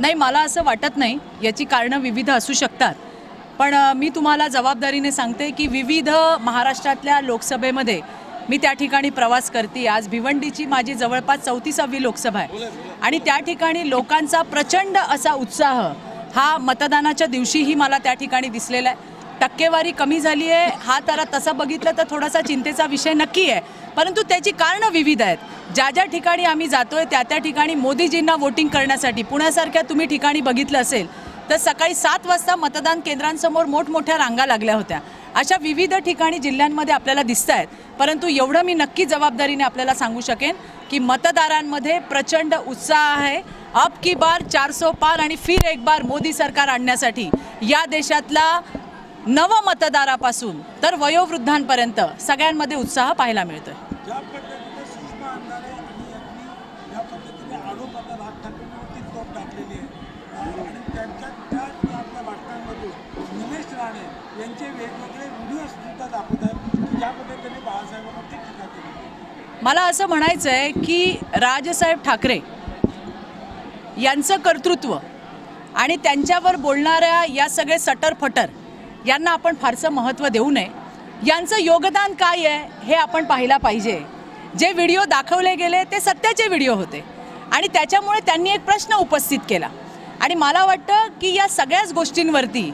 नाही, मला असं वाटत नाही। याची कारणं विविध असू शकतात, पण मी तुम्हाला जबाबदारीने सांगते की विविध महाराष्ट्रातल्या लोकसभेमध्ये मी त्या ठिकाणी प्रवास करते। आज भिवंडीची माझी जवळपास 34वी लोकसभा आहे आणि त्या ठिकाणी लोकांचा प्रचंड असा उत्साह हा मतदानाच्या दिवशीही मला त्या ठिकाणी दिसलेला आहे। टक्केवारी कमी झाली आहे हा तर तसं बघितलं तर थोडासा चिंतेचा विषय नक्की आहे, परंतु त्याची कारणं विविध आहेत। ज्या ठिकाणी आम्ही जातोय त्या ठिकाणी मोदीजींना वोटिंग करण्यासाठी पुण्यासारख्या तुम्ही ठिकाणी बघितलं असेल तर सकाळी 7 वाजता मतदान केंद्रांसमोर मोठमोठ्या रांगा लागल्या होत्या। अशा विविध ठिकाणी जिल्ह्यांमध्ये आपल्याला दिसतायत, परंतु एवढं मी नक्की जबाबदारीने आपल्याला सांगू शकेन की मतदारांमध्ये प्रचंड उत्साह आहे। अब की बार 400 पार आणि फिर एक बार मोदी सरकार आणण्यासाठी या देशातला नव मतदारापासून तर वयोवृद्धांपर्यंत सगळ्यांमध्ये उत्साह पाहायला मिळतोय। मला असं म्हणायचं आहे की राजसाहेब ठाकरे यांचं कर्तृत्व आणि त्यांच्यावर बोलणाऱ्या या सगळे सटरफटर यांना आपण फारसं महत्त्व देऊ नये। यांचं योगदान काय आहे हे आपण पाहिला पाहिजे। जे व्हिडिओ दाखवले गेले ते सत्याचे व्हिडिओ होते आणि त्याच्यामुळे त्यांनी एक प्रश्न उपस्थित केला आणि मला वाटतं की या सगळ्याच गोष्टींवरती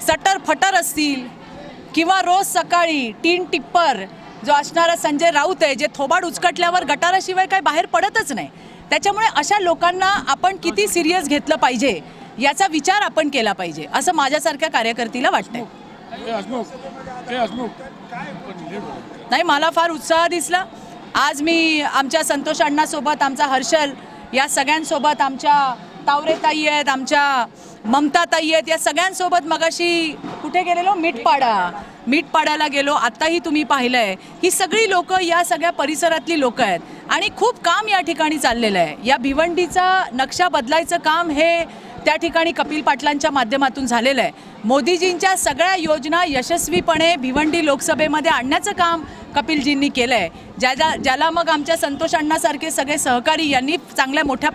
सटरफटर असतील किंवा रोज सकाळी टीन टिप्पर जो असणारा संजय राऊत आहे जे थोबाड उचकटल्यावर गटाराशिवाय काय बाहेर पडतच नाही, त्याच्यामुळे अशा लोकांना आपण किती सिरियस घेतलं पाहिजे याचा विचार आपण केला पाहिजे असं माझ्यासारख्या कार्यकर्त्याला वाटतंय। नाही, मला फार उत्साह दिसला। आज मी आमच्या संतोष अण्णासोबत, आमचा हर्षल या सगळ्यांसोबत, आमच्या तावरेताई आहेत, आमच्या ममताताई आहेत, या सगळ्यांसोबत मगाशी कुठे गेलेलो, मीठपाड्याला गेलो। आत्ताही तुम्ही पाहिलंय ही सगळी लोक या सगळ्या परिसरातली लोक आहेत आणि खूप काम या ठिकाणी चाललेलं आहे। या भिवंडीचा नक्षा बदलायचं काम हे त्या ठिकाणी कपिल पाटलांच्या माध्यमातून झालेलं आहे। मोदीजींच्या सगळ्या योजना यशस्वीपणे भिवंडी लोकसभेमध्ये आणण्याचं काम कपिलजींनी केलं आहे, ज्याला मग आमच्या संतोष अण्णासारखे सगळे सहकारी यांनी चांगल्या मोठ्या